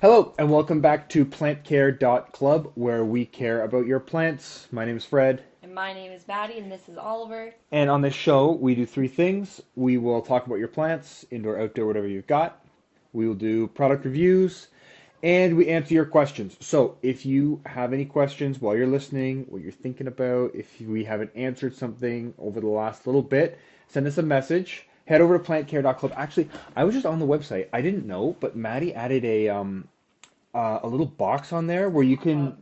Hello, and welcome back to plantcare.club, where we care about your plants. My name is Fred, And my name is Maddie, and this is Oliver. and on this show, we do three things. We will talk about your plants, indoor, outdoor, whatever you've got. We will do product reviews, and we answer your questions. So if you have any questions while you're listening, what you're thinking about, if we haven't answered something over the last little bit, send us a message. Head over to plantcare.club. Actually, I was just on the website. I didn't know, but Maddie added a little box on there where you can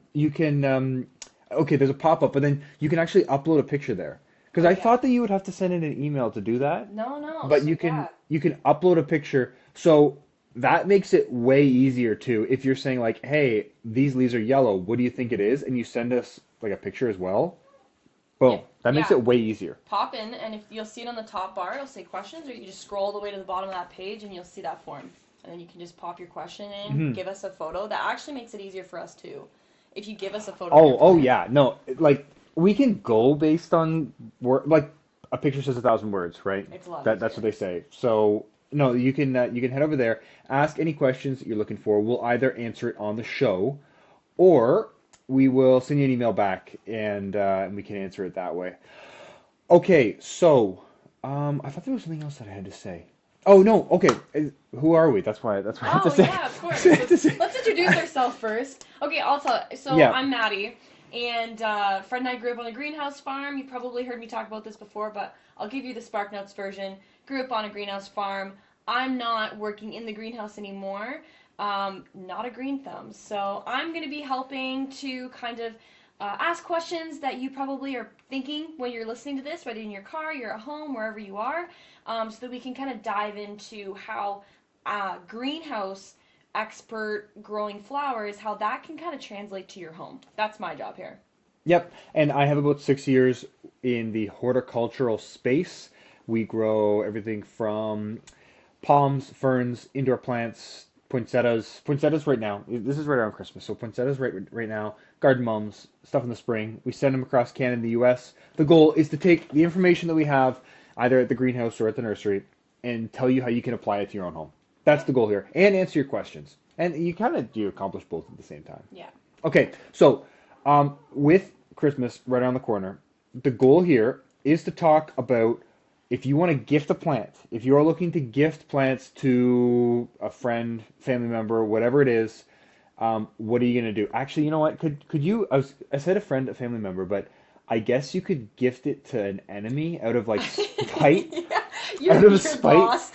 okay, there's a pop-up, but then you can actually upload a picture there. Because Oh I yeah. thought that you would have to send in an email to do that, No, no. but So you yeah, can upload a picture. So that makes it way easier too. If you're saying like, "Hey, these leaves are yellow. What do you think it is?" and you send us like a picture as well. yeah, Boom. That makes yeah. it way easier. Pop in, and if you'll see it on the top bar, it'll say questions, or you just scroll all the way to the bottom of that page, and you'll see that form. And then you can just pop your question in, hmm give us a photo. That actually makes it easier for us too. If you give us a photo of your Oh plant. yeah. No, like we can go based on word, like a picture says 1,000 words, right? It's a lot That's what easier. they say. So no, you can head over there, ask any questions that you're looking for. We'll either answer it on the show, or we will send you an email back, and we can answer it that way. Okay, so I thought there was something else that I had to say. Oh no, okay. Who are we? That's why I have to Oh say. yeah, of I course. have to say. Let's introduce ourselves first. Okay, I'll tell. So Yeah. I'm Maddie, and Fred and I grew up on a greenhouse farm. You probably heard me talk about this before, but I'll give you the Spark Notes version. Grew up on a greenhouse farm. I'm not working in the greenhouse anymore. Not a green thumb, so I'm going to be helping to kind of ask questions that you probably are thinking when you're listening to this, whether in your car, you're at home, wherever you are, so that we can kind of dive into how greenhouse expert growing flowers, how that can kind of translate to your home. That's my job here. Yep, and I have about 6 years in the horticultural space. We grow everything from palms, ferns, indoor plants, poinsettias. Poinsettias right now. This is right around Christmas, so poinsettias right now. Garden mums, stuff in the spring. We send them across Canada and the U.S. The goal is to take the information that we have, either at the greenhouse or at the nursery, and tell you how you can apply it to your own home. That's Yeah. the goal here, and answer your questions. And you kind of do accomplish both at the same time. Yeah. Okay, so with Christmas right around the corner, the goal here is to talk about if you want to gift a plant, if you're looking to gift plants to a friend, family member, whatever it is, what are you gonna do? Actually, you know what? Could you? I said a friend, a family member, but I guess you could gift it to an enemy out of like spite. Yeah. Out of Your spite. boss.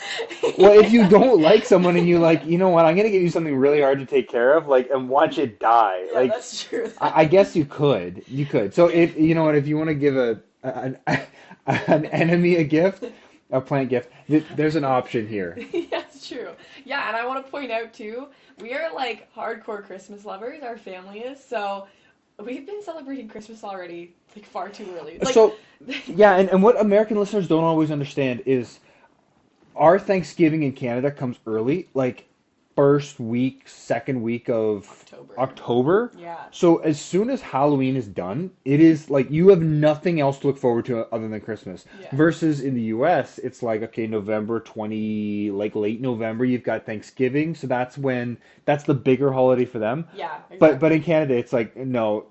Well, if you Yeah. don't like someone and you like, you know what, I'm gonna give you something really hard to take care of, like, and watch it die. Yeah, Like, that's true. I guess you could, So if you know what, if you want to give an enemy a gift, a plant gift, there's an option here. Yeah, it's true. Yeah, and I want to point out too, we are like hardcore Christmas lovers, our family is, so we've been celebrating Christmas already like far too early. Like So, yeah, and what American listeners don't always understand is our Thanksgiving in Canada comes early, like first week, second week of October. October. Yeah. So as soon as Halloween is done, it is like you have nothing else to look forward to other than Christmas. Yeah. Versus in the US, it's like okay, November 20, like late November, you've got Thanksgiving, so that's the bigger holiday for them. Yeah, But in exactly. Canada, it's like no,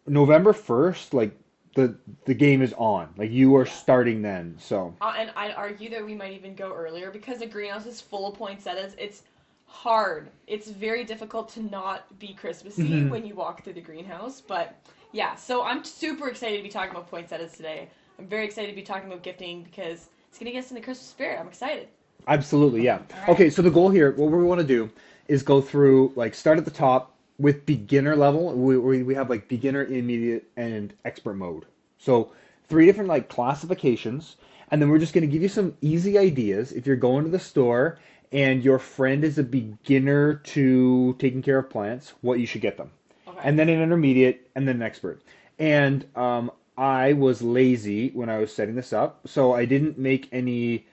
November 1st, like the game is on. Like you are Yeah. starting then. So, And I'd argue that we might even go earlier because the greenhouse is full of poinsettias. It's hard. It's very difficult to not be Christmassy mhm. when you walk through the greenhouse. But yeah, so I'm super excited to be talking about poinsettias today. I'm very excited to be talking about gifting because it's going to get us in the Christmas spirit. I'm excited. Absolutely, yeah. All right. Okay, so the goal here, what we want to do is go through, like, start at the top with beginner level. We have like beginner, intermediate, and expert mode. So three different like classifications, and then we're just going to give you some easy ideas. If you're going to the store and your friend is a beginner to taking care of plants, what you should get them, Okay. and then an intermediate, and then an expert. And I was lazy when I was setting this up, so I didn't make any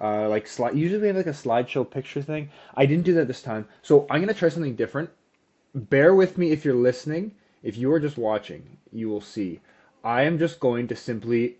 like slide. Usually we have like a slideshow picture thing. I didn't do that this time, so I'm gonna try something different. Bear with me if you're listening. If you are just watching, you will see. I am just going to simply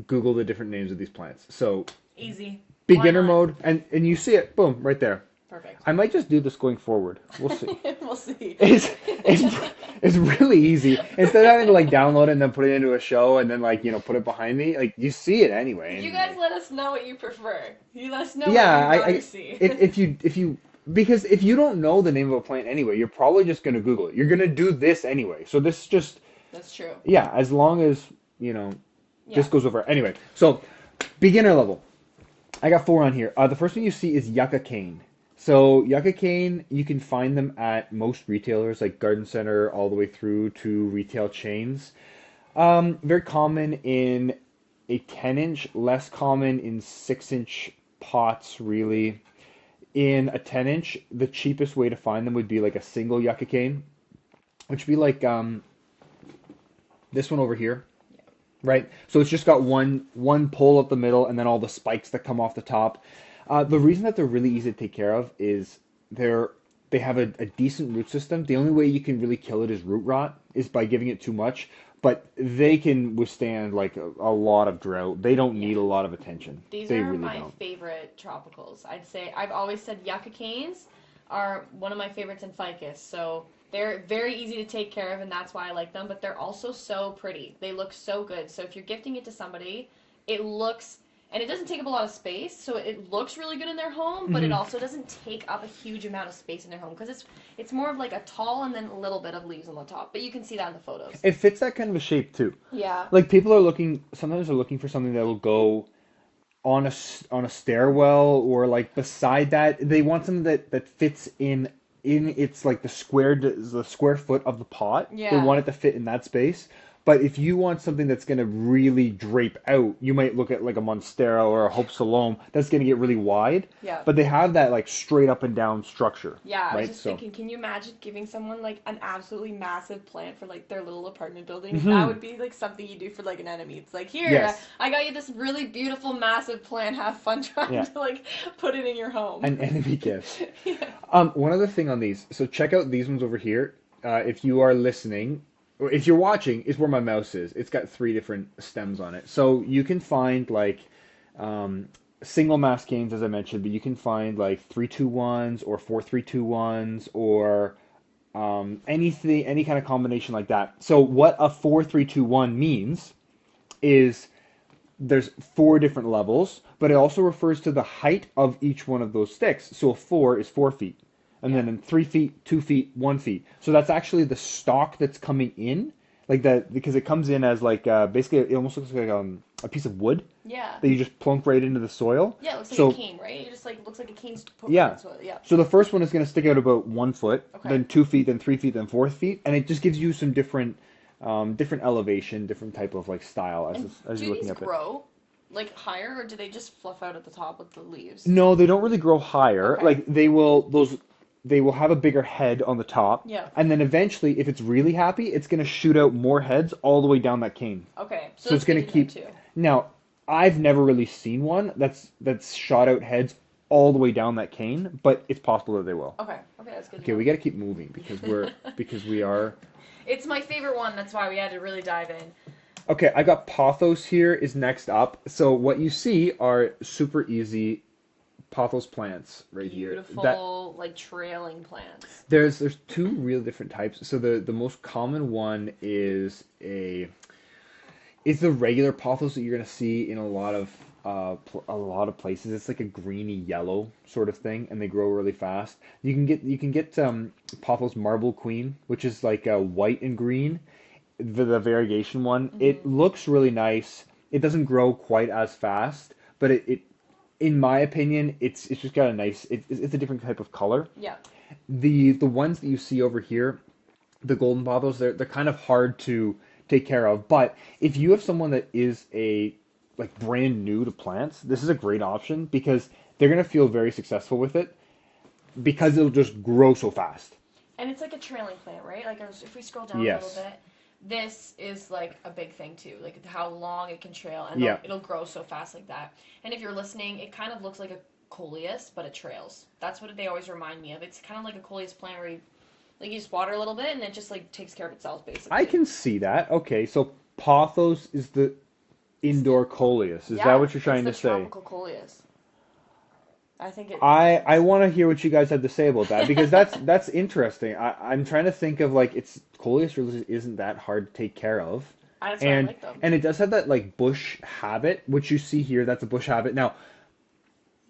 Google the different names of these plants. So Easy. Why beginner not? mode, and you see it, boom, right there. Perfect. I might just do this going forward. We'll see. We'll see. It's really easy. Instead of having to like download it and then put it into a show and then like put it behind me, like you see it anyway. You And, guys like, let us know what you prefer. You let us know yeah, what you'd rather see. if you because if you don't know the name of a plant anyway, you're probably just gonna Google it. You're gonna do this anyway. So this is just That's true. yeah, as long as Yeah. this goes over anyway. So beginner level. I got 4 on here. The first one you see is yucca cane. So yucca cane, you can find them at most retailers like Garden Center all the way through to retail chains. Very common in a 10-inch, less common in 6-inch pots, really. In a 10-inch, the cheapest way to find them would be like a single yucca cane, which would be like this one over here, right? So it's just got one pole up the middle and then all the spikes that come off the top. The reason that they're really easy to take care of is they have a decent root system. The only way you can really kill it is root rot, is by giving it too much. But they can withstand like a lot of drought. They don't need a lot of attention. These They are really my don't. favorite tropicals. I'd say I've always said yucca canes are one of my favorites in ficus. So they're very easy to take care of, and that's why I like them. But they're also so pretty. They look so good. So if you're gifting it to somebody, it looks and it doesn't take up a lot of space, so it looks really good in their home. But it also doesn't take up a huge amount of space in their home because it's more of like a tall and then a little bit of leaves on the top. But you can see that in the photos. It fits that kind of a shape too. Yeah. Like people are looking, sometimes they're looking for something that will go on a stairwell or like beside that. They want something that fits in its like the square foot of the pot. They Yeah. want it to fit in that space. But if you want something that's going to really drape out, you might look at like a Monstera or a Hope Salome that's going to get really wide. Yeah. But they have that like straight up and down structure. Yeah, I was right? just So thinking, can you imagine giving someone like an absolutely massive plant for like their little apartment building? Mm-hmm. That would be like something you do for like an enemy. It's like, here, Yes. I got you this really beautiful massive plant. Have fun trying Yeah. to like put it in your home. an enemy gift. Yeah. One other thing on these. So check out these ones over here. If you are listening, or if you're watching, is where my mouse is. It's got 3 different stems on it. So you can find like single mass canes, as I mentioned, but you can find like 3-2-1s or 4-3-2-1s or any kind of combination like that. So what a 4-3-2-1 means is there's 4 different levels, but it also refers to the height of each one of those sticks. So a 4 is 4 feet. And then in 3 feet, 2 feet, 1 feet. So that's actually the stalk that's coming in, like that, because it comes in as like basically it almost looks like a piece of wood Yeah. that you just plunk right into the soil. Yeah, it looks like So a cane, right? It just like looks like a cane's put Yeah. in the soil. Yeah. so the first one is going to stick out about 1 foot, Okay. then 2 feet, then 3 feet, then 4 feet, and it just gives you some different elevation, different type of like style And as do you're these looking at it. grow like higher, or do they just fluff out at the top with the leaves? No, they don't really grow higher. Okay. Like they will have a bigger head on the top. Yeah. And then eventually, if it's really happy, it's going to shoot out more heads all the way down that cane. Okay. So it's going to keep. Too. Now, I've never really seen one that's shot out heads all the way down that cane, but it's possible that they will. Okay. Okay, that's good. to Okay, know. we got to keep moving because we are. It's my favorite one. That's why we had to really dive in. Okay, I got Pothos here is next up. So what you see are super easy Pothos plants right Beautiful, here. like trailing plants. There's 2 real different types. So the most common one is the regular pothos that you're gonna see in a lot of places. It's like a greeny yellow sort of thing, and they grow really fast. You can get pothos Marble Queen, which is like white and green. The variegation one. It looks really nice. It doesn't grow quite as fast, but it in my opinion, it's just got a nice. It's a different type of color. Yeah. The ones that you see over here, the golden pothos, they're kind of hard to take care of. But if you have someone that is like brand new to plants, this is a great option because they're gonna feel very successful with it because it'll just grow so fast. And it's like a trailing plant, right? Like if we scroll down Yes. a little bit, this is like a big thing too. Like how long it can trail, and Yeah. it'll grow so fast like that. And if you're listening, it kind of looks like a coleus, but it trails. That's what they always remind me of. It's kind of like a coleus plant where you just water a little bit, and it just like takes care of itself basically. I can see that. Okay, so pothos is the indoor coleus. Is Yeah, that what you're trying to it's the say? tropical coleus. I think it I works. want to hear what you guys have to say about that because that's interesting. I'm trying to think of like it's Coleus really isn't that hard to take care of, That's why I and like them. and it does have that like bush habit, which you see here. That's a bush habit. Now,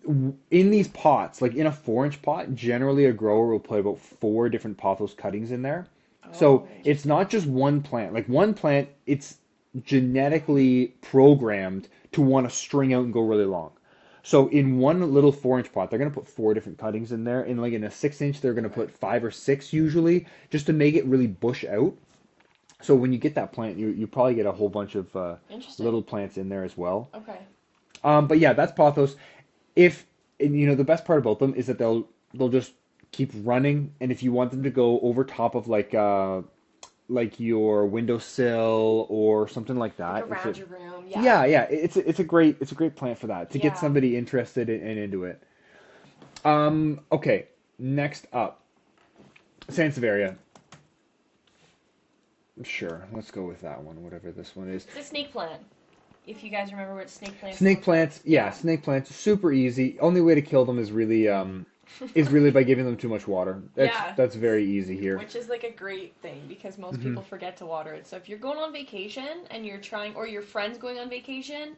in these pots, like in a 4-inch pot, generally a grower will put about 4 different pothos cuttings in there. So Oh, it's interesting. not just one plant. Like one plant, it's genetically programmed to want to string out and go really long. So in one little 4-inch pot, they're gonna put 4 different cuttings in there. And like in a 6-inch, they're gonna Okay. put 5 or 6 usually, just to make it really bush out. So when you get that plant, you probably get a whole bunch of Interesting. little plants in there as well. Okay. But yeah, that's pothos. If and you know the best part about them is that they'll just keep running, and if you want them to go over top of like your windowsill or something like Like that, around your room. Yeah. yeah, yeah, it's a great plant for that to get Yeah. somebody interested and into it. Okay, next up, Sansevieria. Sure, let's go with that one, whatever this one is. It's a snake plant. If you guys remember what snake plants Snake look like. plants, yeah, Yeah. snake plants, super easy. Only way to kill them is really by giving them too much water. That's Yeah. that's very easy here. Which is like a great thing because most Hmm. people forget to water it. So if you're going on vacation and you're trying, or your friend's going on vacation,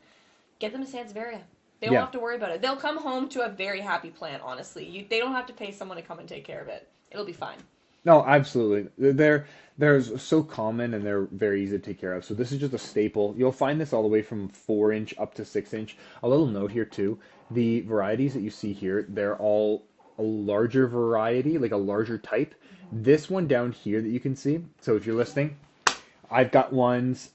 get them a Sansevieria. They won't Yeah. have to worry about it. They'll come home to a very happy plant, honestly. They don't have to pay someone to come and take care of it. It'll be fine. No, absolutely. They're so common and they're very easy to take care of. So this is just a staple. You'll find this all the way from 4-inch up to 6-inch. A little note here too. The varieties that you see here, they're all a larger variety, like a larger type. This one down here that you can see. So if you're listening, I've got ones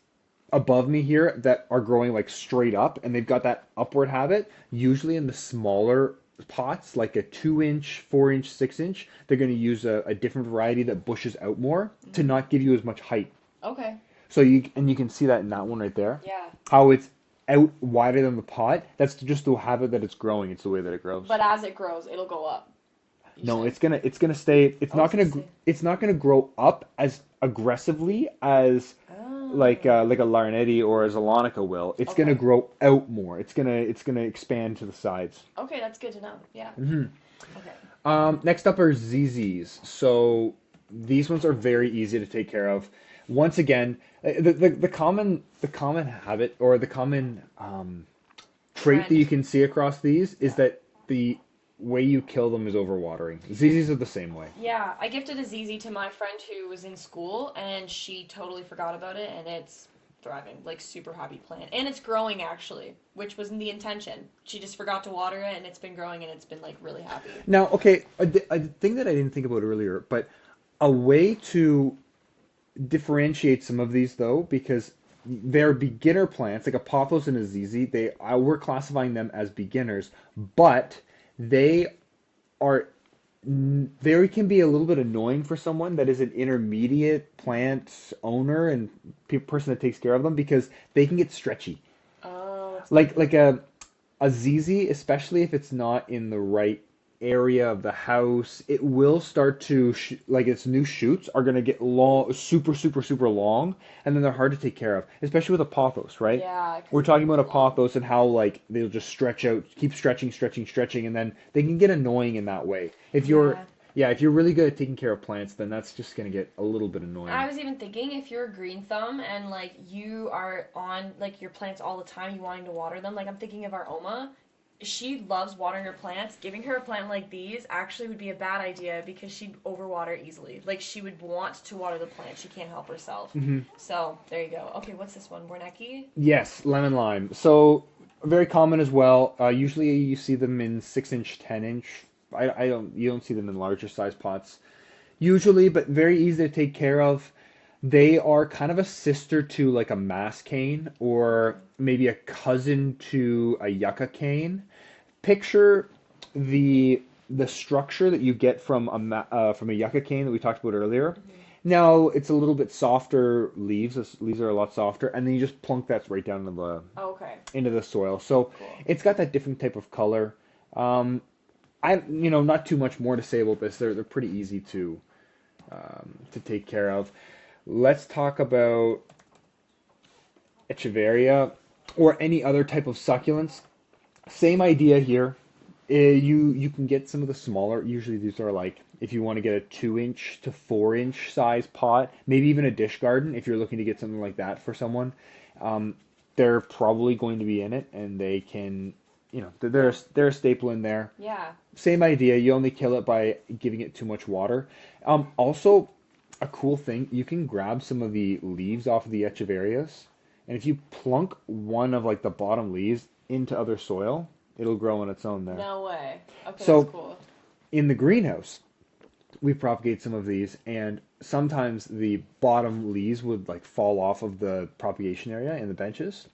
above me here that are growing like straight up and they've got that upward habit. Usually in the smaller pots, like a 2-inch, 4-inch, 6-inch, they're going to use a different variety that bushes out more to Hmm. not give you as much height. Okay. So you can see that in that one right there, Yeah. how it's out wider than the pot. That's just the habit that it's growing. It's the way that it grows. But as it grows, it'll go up. You No, said. it's gonna stay. It's Oh, not it's gonna gonna stay. it's not gonna grow up as aggressively as Oh. like a Larnedi or a Zolonica will. It's gonna Okay. grow out more. It's gonna expand to the sides. Okay, that's good to know. Yeah. Hmm. Okay. Next up are ZZs. So these ones are very easy to take care of. Once again, the common habit or the common trait that you Trend. can see across these is Yeah. that the way you kill them is overwatering. ZZs are the same way. Yeah, I gifted a ZZ to my friend who was in school, and she totally forgot about it, and it's thriving, like super happy plant, and it's growing actually, which wasn't the intention. She just forgot to water it, and it's been growing, and it's been like really happy. Now, okay, a thing that I didn't think about earlier, but a way to differentiate some of these though, because they're beginner plants, like a pothos and a ZZ, we're classifying them as beginners, but they are they can be a little bit annoying for someone that is an intermediate plant owner and person that takes care of them because they can get stretchy. Oh, that's good Like to know. like a ZZ, especially if it's not in the right area of the house, it will start to like its new shoots are going to get long, super, super, super long, and then they're hard to take care of, especially with a pothos, right? Yeah, because We're it's talking about a long. pothos and how like they'll just stretch out, keep stretching, stretching, stretching, and then they can get annoying in that way. Yeah. If you're really good at taking care of plants, then that's just going to get a little bit I annoying. was even thinking if you're a green thumb and like you are on like your plants all the time, you wanting to water them. Like I'm thinking of our Oma. She loves watering her plants. Giving her a plant like these actually would be a bad idea because she'd overwater easily. Like she would want to water the plant. She can't help herself. Hmm. So there you go. Okay, what's this one? Bornecki? Yes, lemon lime. So very common as well. Usually you see them in 6-inch, 10-inch. I don't you don't see them in larger size pots usually, but very easy to take care of. They are kind of a sister to like a mass cane or maybe a cousin to a yucca cane. Picture the the structure that you get from from a yucca cane that we talked about earlier. Mm-hmm. Now it's a little bit softer leaves. Leaves are a lot softer, and then you just plunk that right down Okay, into the soil. So cool. it's got that different type of color. Um, not too much more to say about this. They're pretty easy to take care of. Let's talk about Echeveria or any other type of succulents. Same idea here. You can get some of the smaller. Usually these are like if you want to get a 2 inch to 4 inch size pot, maybe even a dish garden. If you're looking to get something like that for someone, um, they're probably going to be in it, and they can, Yeah. they're a staple in there. Yeah. Same idea. You only kill it by giving it too much water. Also, a cool thing, you can grab some of the leaves off of the echeverias, and if you plunk one of like the bottom leaves into other soil, it'll grow on its own there. No way. Okay, that's So cool. in the greenhouse, we propagate some of these, and sometimes the bottom leaves would like fall off of the propagation area in the benches.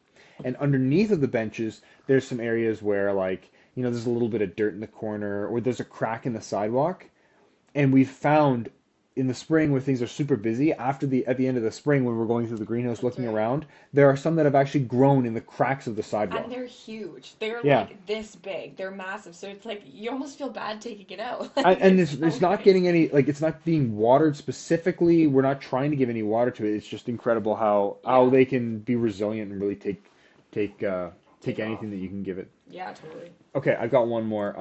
And underneath of the benches, there's some areas where like, there's a little bit of dirt in the corner, or there's a crack in the sidewalk. And we've found in the spring where things are super busy, at the end of the spring when we're going through the greenhouse That's looking right. around, there are some that have actually grown in the cracks of the And sidewalk. they're huge. They're Yeah. like this big. They're massive. So it's like you almost feel bad taking it out. And, Like and it's it's so not big. getting any, like, it's not being watered specifically. We're not trying to give any water to it. It's just incredible how Yeah. they can be resilient and really take uh take Take off. anything that you can give it. Yeah, totally. Okay, I've got one more.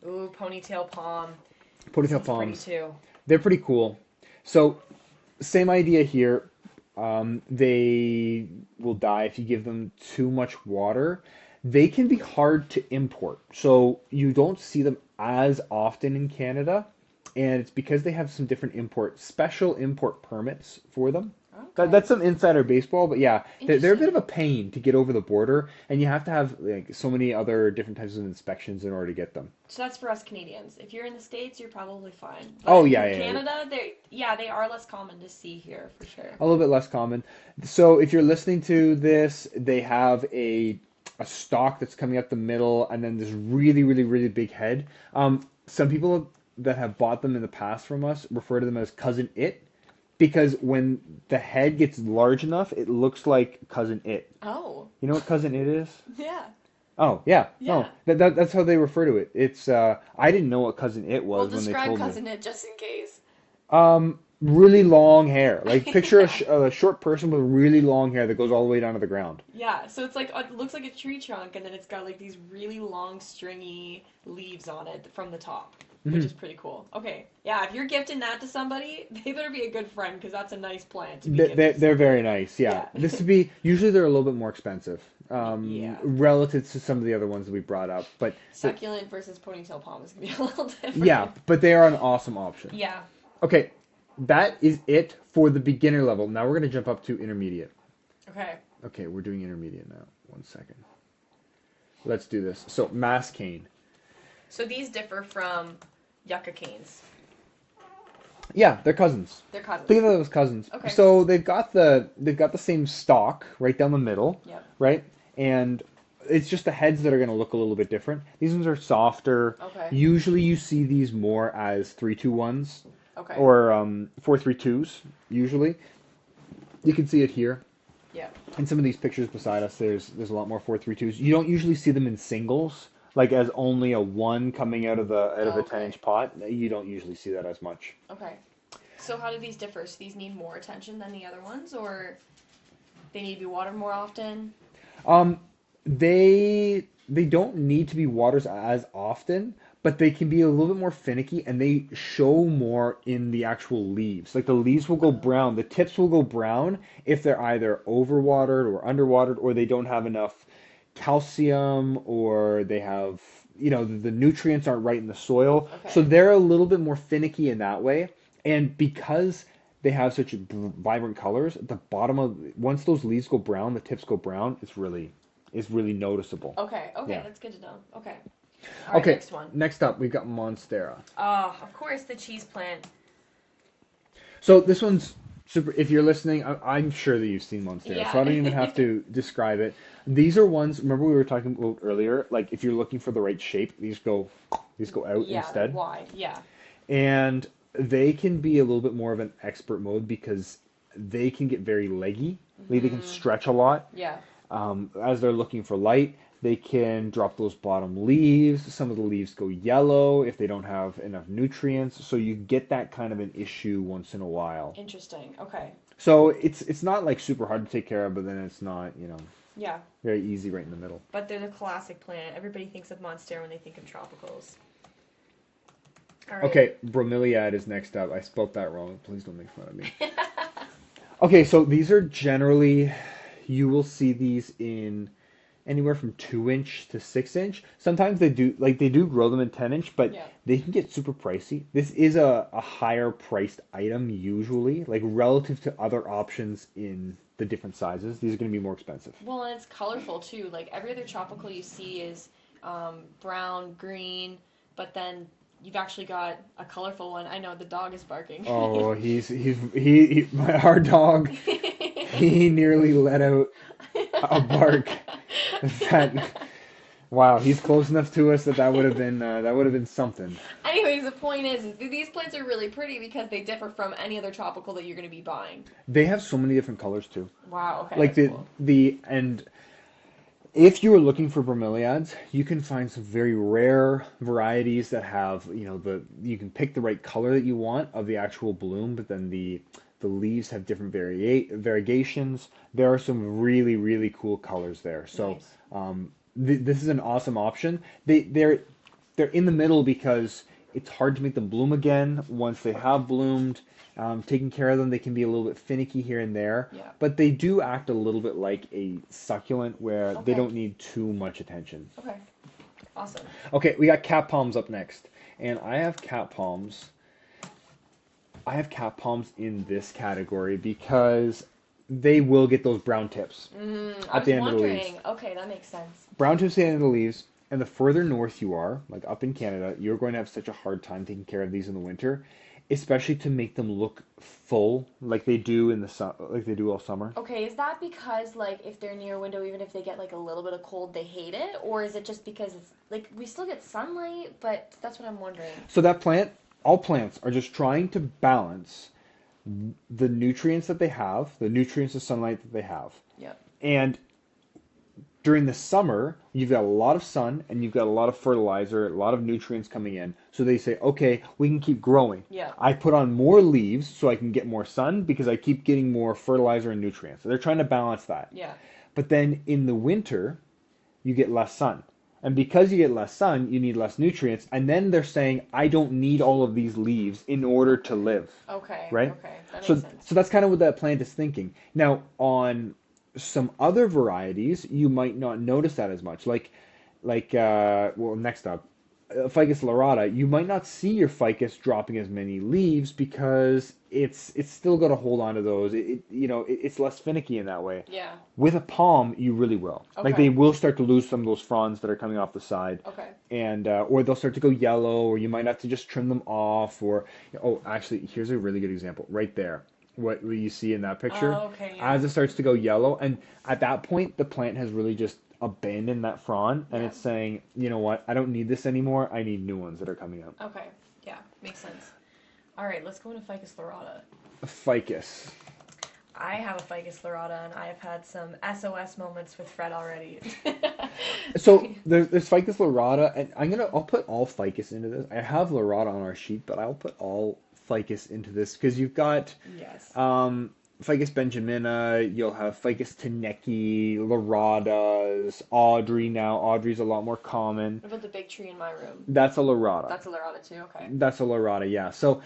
Ooh, ponytail palm. This Ponytail one's pretty palms. too. They're pretty cool. So, same idea here. They will die if you give them too much water. They can be hard to import, so you don't see them as often in Canada, and it's because they have some different special import permits for them. Okay. That's some insider baseball, but yeah, they're a bit of Interesting. a pain to get over the border, and you have to have like so many other different types of inspections in order to get them. So that's for us Canadians. If you're in the States, you're probably fine. Oh But yeah, in yeah, yeah. Canada, they are less common to see here for sure. A little bit less common. So if you're listening to this, they have a stalk that's coming up the middle, and then this really, really, really big head. Some people that have bought them in the past from us refer to them as cousin it, because when the head gets large enough, it looks like cousin it. Oh, You know what cousin it is? yeah. Oh yeah, no, Yeah. that's how they refer to it. It's I didn't know what cousin it Well, was when they describe told me. cousin it just in case. Really long hair. Like picture a short person with really long hair that goes all the way down to the ground. Yeah, so it's like it looks like a tree trunk, and then it's got like these really long, stringy leaves on it from the top, which Mhm. is pretty cool. Okay, yeah, if you're gifting that to somebody, they better be a good friend because that's a nice plant to be gifting to They're very somebody. nice. Yeah, Yeah, this would be usually they're a little bit more expensive, yeah. relative to some of the other ones that we brought up. But Succulent versus ponytail palm is gonna be a little yeah, different. but they are an awesome option. Yeah. Okay, that is it for the beginner level. Now we're gonna jump up to intermediate. Okay. Okay, we're doing intermediate now. 1 second. Let's do this. So mass cane. So these differ from yucca canes. Yeah, they're cousins. They're cousins. Think of them as cousins. Okay. So they've got the same stalk right down the middle, Yep. right? And it's just the heads that are going to look a little bit different. These ones are softer. Okay. Usually you see these more as 3-2-1s Okay. or 4-3-2s. Usually, you can see it here. Yeah. In some of these pictures beside us, there's a lot more 4-3-2s. You don't usually see them in singles, like as only a one coming out of a Okay. 10-inch pot. You don't usually see that as much. Okay. So how do these differ? So these need more attention than the other ones, or they need to be watered more often? Um, they don't need to be waters as often, but they can be a little bit more finicky, and they show more in the actual leaves. Like the leaves will go brown, the tips will go brown if they're either overwatered or underwatered, or they don't have enough calcium, or they have, the nutrients aren't right in the soil. So Okay. they're a little bit more finicky in that way. And because they have such vibrant colors, at the bottom of once those leaves go brown, the tips go brown, it's really noticeable. Okay. Okay. Yeah. That's good to know. Okay. All right. Okay, Next one. next up we've got Monstera. Of course, the cheese plant. So this one's super. If you're listening, I'm sure that you've seen Monstera, so I don't even Yeah. have to describe it. These are ones. Remember we were talking about earlier. Like if you're looking for the right shape, these go out Yeah. They're instead, wide. Yeah. and they can be a little bit more of an expert mode because they can get very leggy. Like they can stretch a lot. Yeah. As they're looking for light, they can drop those bottom leaves. Some of the leaves go yellow if they don't have enough nutrients. So you get that kind of an issue once in a while. Interesting. Okay. So it's not like super hard to take care of, but then it's not. Yeah. Very easy right in the middle. But they're the classic plant. Everybody thinks of Monstera when they think of tropicals. All right. Okay, bromeliad is next up. I spelled that wrong. Please don't make fun of me. Okay, so these are generally, you will see these in anywhere from 2 inch to 6 inch. Sometimes they do grow them in 10 inch, but Yeah. they can get super pricey. This is a higher priced item usually, like relative to other options in the different sizes. These are going to be more expensive. Well, and it's colorful too. Like every other tropical you see is brown, green, but then you've actually got a colorful one. I know the dog is barking. Oh, our dog, he nearly let out a bark. That, wow, he's close enough to us that that would have been something. Anyways, the point is these plants are really pretty because they differ from any other tropical that you're going to be buying. They have so many different colors too. Wow. Okay. Like That's cool. and if you were looking for bromeliads, you can find some very rare varieties that have, you can pick the right color that you want of the actual bloom, but then the leaves have different variegations. There are some really, really cool colors there. So Nice. this is an awesome option. They're in the middle because it's hard to make them bloom again once they have bloomed. Taking care of them, they can be a little bit finicky here and there, Yeah. but they do act a little bit like a succulent where they Okay. don't need too much attention. Okay. Awesome. Okay, we got cat palms up next, and I have cat palms. I have cat palms in this category because they will get those brown tips I at was the end of the leaves. wondering. Okay, that makes sense. Brown tips at the end of the leaves, and the further north you are, like up in Canada, you're going to have such a hard time taking care of these in the winter, especially to make them look full like they do like they do all summer. Okay, is that because like if they're near a window, even if they get like a little bit of cold, they hate it, or is it just because it's like we still get sunlight? But that's what I'm wondering. So all plants are just trying to balance the nutrients that they have, the nutrients of sunlight that they have. Yep. And during the summer, you've got a lot of sun and you've got a lot of fertilizer, a lot of nutrients coming in. So they say, okay, we can keep growing. Yeah. I put on more leaves so I can get more sun because I keep getting more fertilizer and nutrients. So they're trying to balance that. Yeah. But then in the winter, you get less sun. And because you get less sun, you need less nutrients. And then they're saying, I don't need all of these leaves in order to live. Okay. Right? Okay. That So, makes sense. so that's kind of what that plant is thinking. Now, on some other varieties, you might not notice that as much. Next up, Ficus lyrata, you might not see your ficus dropping as many leaves because it's still got to hold on to those. It's less finicky in that way. Yeah. With a palm, you really will. Like Okay. they will start to lose some of those fronds that are coming off the side, Okay. and or they'll start to go yellow, or you might have to just trim them off. Or actually, here's a really good example right there. What you see in that picture, Oh, okay, yeah. as it starts to go yellow, and at that point, the plant has really just abandoned that frond, and Yeah. it's saying, you know what, I don't need this anymore. I need new ones that are coming up. Okay. Yeah. Makes sense. All right. Let's go into Ficus lyrata. Ficus. I have a Ficus lyrata, and I have had some SOS moments with Fred already. So there's Ficus lyrata, and I'll put all ficus into this. I have lyrata on our sheet, but I'll put all ficus into this because you've got Yes. Ficus benjamina, you'll have Ficus teneki, lyratas, Audrey now. Audrey's a lot more common. What about the big tree in my room? That's a lyrata. That's a lyrata too. Okay. That's a lyrata, yeah. So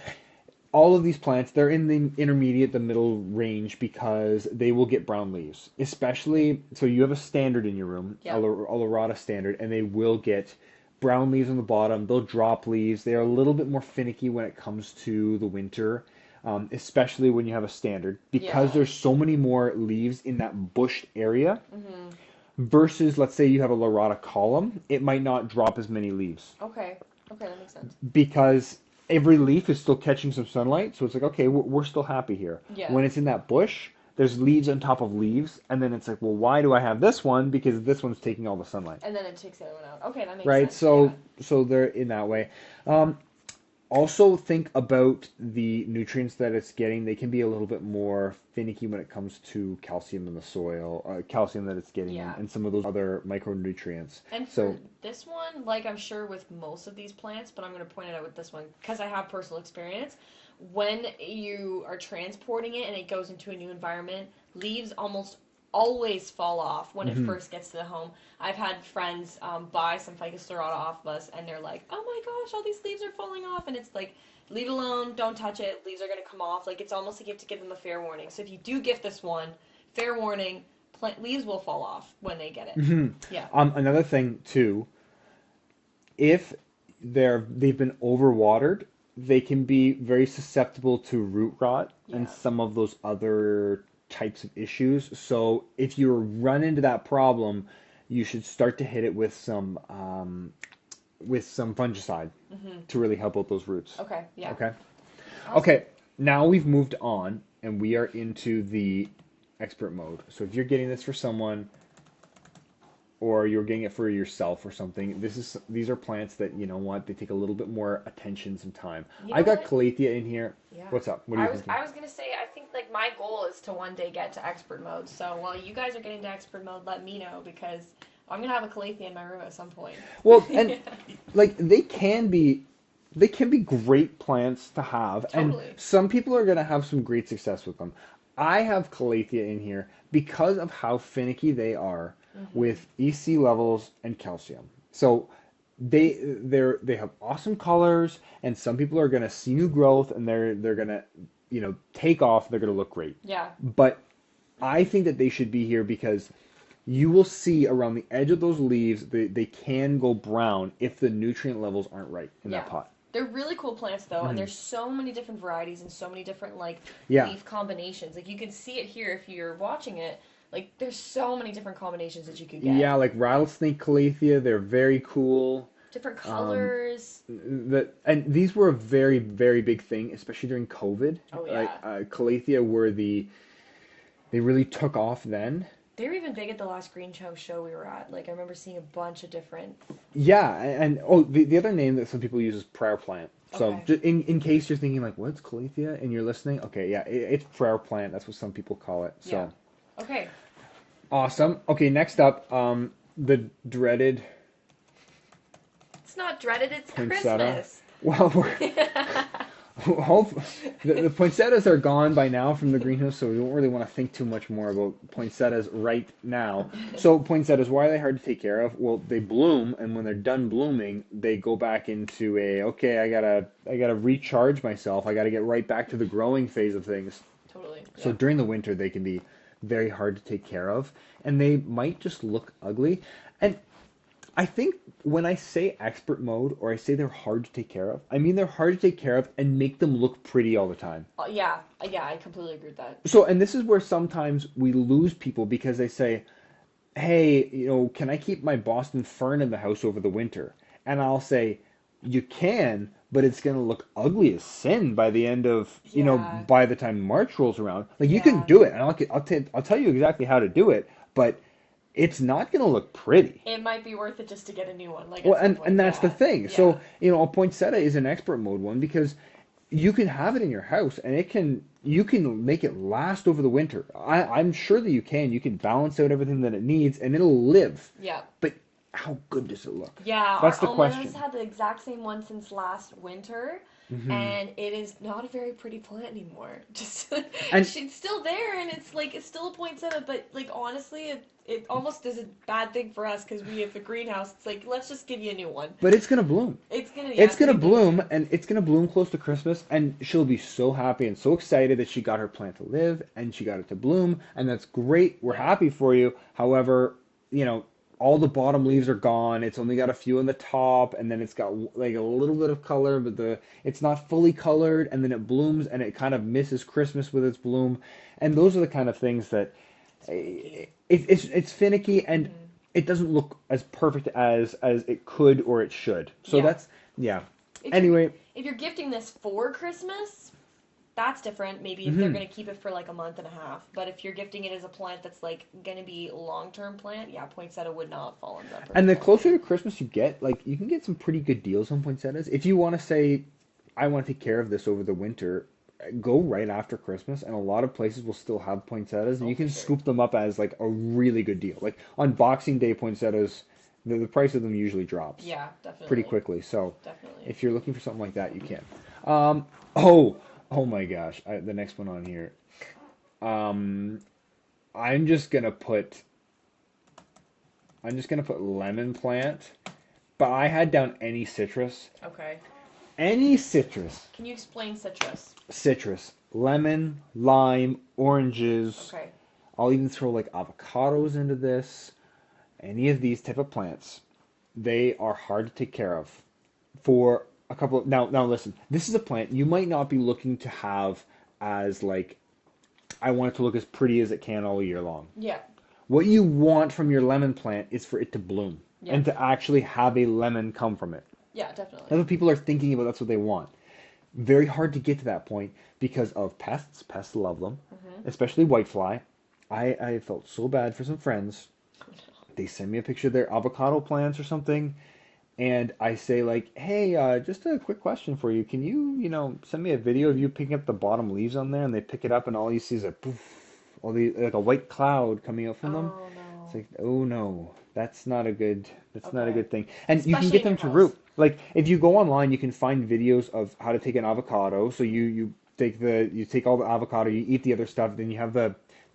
all of these plants, they're in the intermediate, the middle range because they will get brown leaves. Especially, so you have a standard in your room, Yeah. a lyrata standard, and they will get brown leaves on the bottom. They'll drop leaves. They are a little bit more finicky when it comes to the winter, especially when you have a standard because Yeah. there's so many more leaves in that bushed area. Versus, let's say you have a lyrata column, it might not drop as many leaves Okay. Okay, that makes sense. because every leaf is still catching some sunlight. So it's like, okay, we're still happy here. Yeah. When it's in that bush, there's leaves on top of leaves, and then it's like, well, why do I have this one? Because this one's taking all the sunlight. And then it takes the other one out. Okay, that makes Right? sense. So they're in that way. Also think about the nutrients that it's getting. They can be a little bit more finicky when it comes to calcium in the soil, calcium that it's getting, Yeah. and some of those other micronutrients. And So for this one, like I'm sure with most of these plants, but I'm going to point it out with this one because I have personal experience. When you are transporting it and it goes into a new environment, leaves almost always fall off when it first gets to the home. I've had friends buy some Ficus lirata off of us, and they're like, "Oh my gosh, all these leaves are falling off," and it's like, leave it alone, don't touch it. Leaves are gonna come off. Like it's almost like you have to give them a fair warning. So if you do gift this one, fair warning, leaves will fall off when they get it. Yeah. Another thing too, if they've been overwatered, they can be very susceptible to root rot and Yeah. some of those other types of issues. So if you run into that problem, you should start to hit it with some fungicide to really help out those roots. Okay. Yeah. Okay. Awesome. Okay. Now we've moved on and we are into the expert mode. So if you're getting this for someone or you're getting it for yourself or something, these are plants that, you know what, they take a little bit more attention, some time. You I know got what? Calathea in here. Yeah. What's up? What are you thinking? I was gonna say I think like my goal is to one day get to expert mode. So while you guys are getting to expert mode, let me know because I'm gonna have a Calathea in my room at some point. Well, and like they can be great plants to have, Totally. and some people are going to have some great success with them. I have Calathea in here because of how finicky they are with EC levels and calcium. So they have awesome colors, and some people are going to see new growth, and they're going to, you know, take off. They're going to look great. Yeah. But I think that they should be here because you will see around the edge of those leaves, they can go brown if the nutrient levels aren't right in that Yeah. pot. They're really cool plants though, and there's so many different varieties and so many different like Yeah. leaf combinations. Like you can see it here if you're watching it. Like there's so many different combinations that you could get. Yeah, like rattlesnake Calathea, they're very cool. Different colors. And these were a very, very big thing, especially during COVID. Oh, yeah. Like Calathea they really took off then. They were even big at the last Green show we were at. Like I remember seeing a bunch of different. Yeah, and oh, the other name that some people use is prayer plant. So Okay. just in case you're thinking like, what's Calathea, and you're listening, okay, yeah, it's prayer plant. That's what some people call it. So Yeah. Okay. awesome. Okay, next up, the dreaded It's not dreaded. It's poinsettia. Christmas. Well, the poinsettias are gone by now from the greenhouse, so we don't really want to think too much more about poinsettias right now. So poinsettias, why are they hard to take care of? Well, they bloom, and when they're done blooming, they go back into okay, I gotta recharge myself. I gotta get right back to the growing phase of things. Totally. So during the winter, they can be very hard to take care of, and they might just look ugly. And I think when I say expert mode or I say they're hard to take care of, I mean they're hard to take care of and make them look pretty all the time. Yeah. Yeah. I completely agree with that. So, and this is where sometimes we lose people because they say, hey, you know, can I keep my Boston fern in the house over the winter? And I'll say, you can, but it's going to look ugly as sin by the end of, you know, Yeah. by the time March rolls around. Like you can Yeah. do it, and I'll tell you exactly how to do it, but it's not going to look pretty. It might be worth it just to get a new one. Like Well, at some and point. that's the Yeah. thing. Yeah. So, you know, a poinsettia is an expert mode one because you can have it in your house and you can make it last over the winter. I'm sure that you can. You can balance out everything that it needs and it'll live. Yeah. But how good does it look? Yeah, That's the our question. has had the exact same one since last winter, and it is not a very pretty plant anymore. Just And- she's still there, and it's still a poinsettia, but like honestly, it almost is a bad thing for us because we have a greenhouse. It's like let's just give you a new one. But it's going to bloom. It's gonna It's going to be- bloom and it's going to bloom close to Christmas and she'll be so happy and so excited that she got her plant to live and she got it to bloom and that's great. We're happy for you. However, you know, all the bottom leaves are gone. It's only got a few on the top, and then it's got like a little bit of color, but it's not fully colored. And then it blooms, and it kind of misses Christmas with its bloom. And those are the kind of things that it's finicky, and it doesn't look as perfect as it could or it should. So Yeah. that's yeah. If you're- Anyway, if you're gifting this for Christmas, that's different. Maybe if they're gonna keep it for like a month and a half. But if you're gifting it as a plant that's like gonna be a long-term plant, yeah, poinsettia would not fall into that. and the perfect closer to Christmas you get, like you can get some pretty good deals on poinsettias. If you want to say, I want to take care of this over the winter, go right after Christmas, and a lot of places will still have poinsettias, and you for can sure. scoop them up as like a really good deal. Like on Boxing Day, poinsettias, the price of them usually drops Yeah, definitely. pretty quickly. So Definitely. if you're looking for something like that, you can. Oh my gosh, the next one on here. I'm just gonna put lemon plant, but I had down any citrus. Okay. Any citrus. Can you explain citrus? Citrus. Lemon, lime, oranges. Okay. I'll even throw like avocados into this. Any of these type of plants. They are hard to take care of. For a couple of, now listen, this is a plant you might not be looking to have as like, I want it to look as pretty as it can all year long. Yeah. What you want from your lemon plant is for it to bloom Yeah. and to actually have a lemon come from it. Yeah, That's definitely. what people are thinking about. That's what they want. Very hard to get to that point because of pests. Pests love them, especially whitefly. I felt so bad for some friends. They send me a picture of their avocado plants or something, and I say like, hey, just a quick question for you. Can you send me a video of you picking up the bottom leaves on there? And they pick it up, and all you see is a poof, all the like a white cloud coming out from them. Oh no. It's like, oh no, that's not a Okay. good thing. And you can Especially get in them your to house. root. Like if you go online, you can find videos of how to take an avocado. So you take all the avocado, you eat the other stuff, then you have the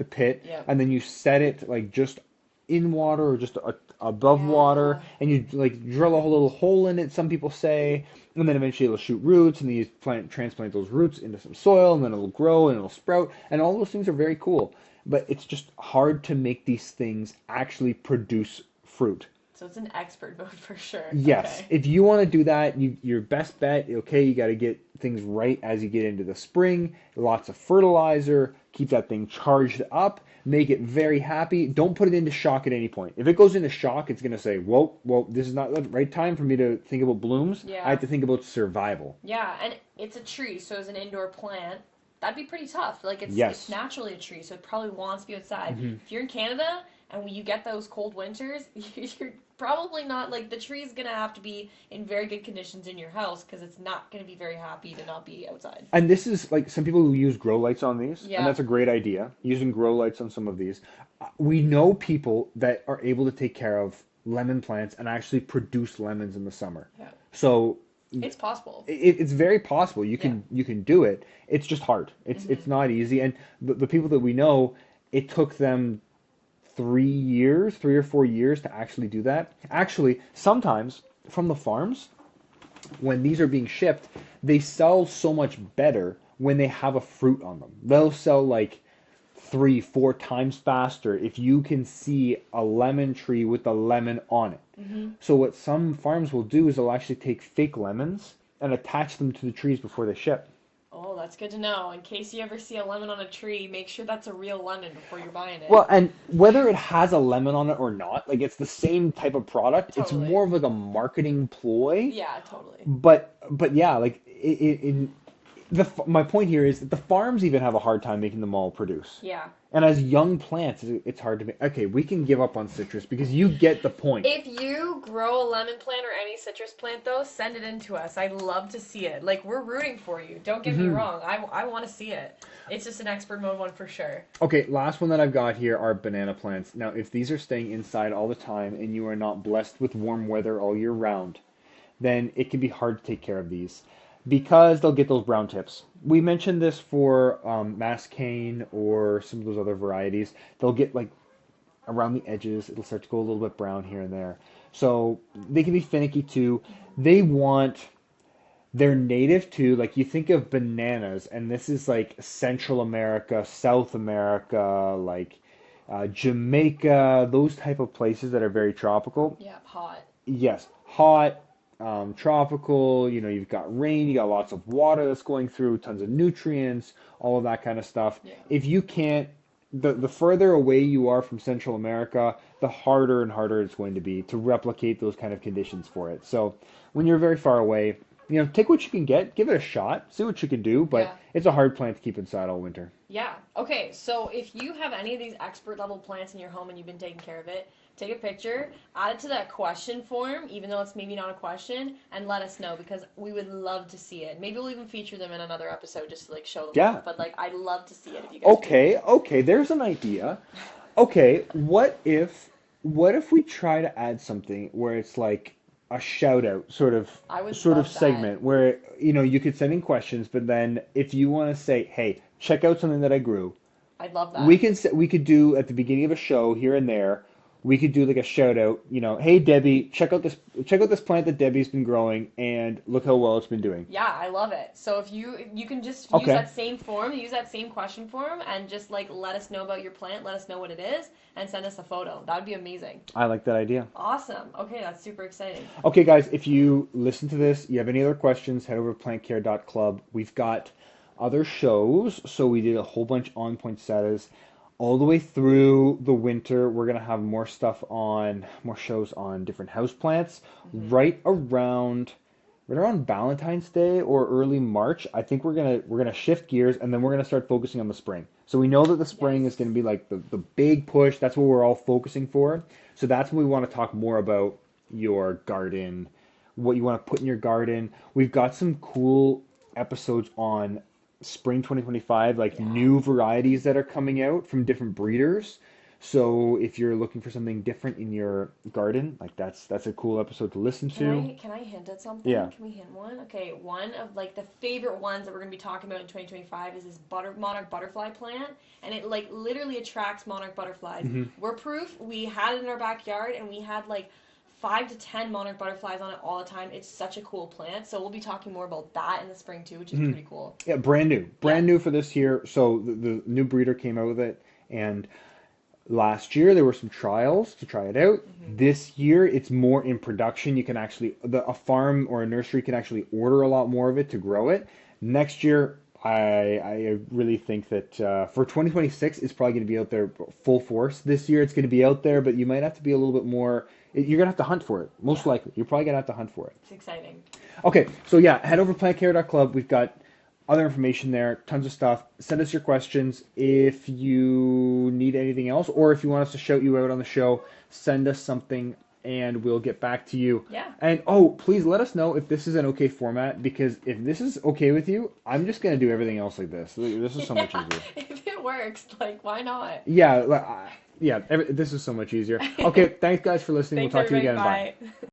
pit, Yeah. and then you set it like just in water or just above water, Yeah. and you like drill a whole little hole in it. Some people say, and then eventually it'll shoot roots, and then you transplant those roots into some soil, and then it'll grow and it'll sprout, and all those things are very cool. But it's just hard to make these things actually produce fruit. So it's an expert mode for sure. Yes, Okay. if you want to do that, your best bet, okay, you got to get things right as you get into the spring. Lots of fertilizer, keep that thing charged up, make it very happy. Don't put it into shock at any point. If it goes into shock, it's going to say, whoa, this is not the right time for me to think about blooms. Yeah. I have to think about survival. Yeah, and it's a tree, so as an indoor plant, that'd be pretty tough. Like it's Yes. it's naturally a tree, so it probably wants to be outside. Mhm. If you're in Canada and when you get those cold winters, you're probably not like the tree's gonna have to be in very good conditions in your house because it's not gonna be very happy to not be outside. And this is like some people who use grow lights on these, Yeah. and that's a great idea, using grow lights on some of these. We know people that are able to take care of lemon plants and actually produce lemons in the summer. Yeah. So It's possible. it's very possible you can do it. It's just hard. It's not easy. And the people that we know, it took them 3 or 4 years to actually do that. Actually, sometimes from the farms, when these are being shipped, they sell so much better when they have a fruit on them. They'll sell like 3, 4 times faster if you can see a lemon tree with a lemon on it. So what some farms will do is they'll actually take fake lemons and attach them to the trees before they ship. Oh, that's good to know. In case you ever see a lemon on a tree, make sure that's a real lemon before you're buying it. Well, and whether it has a lemon on it or not, like it's the same type of product. It's Totally. more of like a marketing ploy. Yeah, totally. But yeah, like my point here is that the farms even have a hard time making them all produce. Yeah. And as young plants, it's hard to make. Okay, we can give up on citrus because you get the point. If you grow a lemon plant or any citrus plant, though, send it in to us. I'd love to see it. Like, we're rooting for you. Don't get me wrong. I want to see it. It's just an expert mode one for sure. Okay, last one that I've got here are banana plants. Now, if these are staying inside all the time and you are not blessed with warm weather all year round, then it can be hard to take care of these because they'll get those brown tips. We mentioned this for mascane or some of those other varieties. They'll get like around the edges, it'll start to go a little bit brown here and there. So they can be finicky too. They're native to, like you think of bananas, and this is like Central America, South America, like Jamaica, those type of places that are very tropical. Yeah, hot. Yes, hot, tropical, you've got rain, you got lots of water that's going through, tons of nutrients, all of that kind of stuff. Yeah. If you can't, the further away you are from Central America, the harder and harder it's going to be to replicate those kind of conditions for it. So when you're very far away, take what you can get, give it a shot, see what you can do, but Yeah. it's a hard plant to keep inside all winter. Yeah. Okay, so if you have any of these expert level plants in your home and you've been taking care of it, take a picture, add it to that question form, even though it's maybe not a question, and let us know because we would love to see it. Maybe we'll even feature them in another episode just to like show them Yeah. off. But like I'd love to see it if you guys Okay, there's an idea. Okay, what if we try to add something where it's like a shout out I would sort of love that. segment where you could send in questions, but then if you want to say, "Hey, check out something that I grew," I'd love that. We could do at the beginning of a show here and there. We could do like a shout out, hey Debbie, check out this plant that Debbie's been growing, and look how well it's been doing. Yeah, I love it. So if you can just use Okay. that same form, use that same question form, and just like let us know about your plant, let us know what it is, and send us a photo. That would be amazing. I like that idea. Awesome. Okay, that's super exciting. Okay, guys, if you listen to this, you have any other questions, head over to plantcare.club. We've got other shows, so we did a whole bunch on poinsettias. All the way through the winter, we're gonna have more shows on different houseplants. Hmm. Right around Valentine's Day or early March, I think we're gonna shift gears, and then we're gonna start focusing on the spring. So we know that the spring is Yes. gonna be like the big push. That's what we're all focusing for. So that's when we want to talk more about your garden, what you want to put in your garden. We've got some cool episodes on spring 2025, like Yeah. new varieties that are coming out from different breeders. So if you're looking for something different in your garden, like that's a cool episode to listen to. Can I hint at something? Yeah. Can we hint one? Okay, one of like the favorite ones that we're gonna be talking about in 2025 is this monarch butterfly plant, and it like literally attracts monarch butterflies. Hmm. We're proof. We had it in our backyard, and we had like 5 to 10 monarch butterflies on it all the time. It's such a cool plant. So we'll be talking more about that in the spring too, which is Hmm. pretty cool. Yeah, brand new for this year. So the new breeder came out with it, and last year there were some trials to try it out. Hmm. This year it's more in production. You can actually a farm or a nursery can actually order a lot more of it to grow it. Next year, I really think that for 2026 it's probably going to be out there full force. This year it's going to be out there, but you might have to be a little bit more. You're gonna have to hunt for it, most Yeah, likely. You're probably gonna have to hunt for it. it's exciting. Okay, so yeah, head over to plantcare.club. We've got other information there, tons of stuff. Send us your questions. If you need anything else, or if you want us to shout you out on the show, send us something and we'll get back to you. Yeah. And oh, please let us know if this is an okay format, because if this is okay with you, I'm just going to do everything else like this. This is so much Yeah, easier. if it works, like why not? Yeah, this is so much easier. Okay, thanks guys for listening. Thanks We'll talk to you everybody. again. Bye. Bye.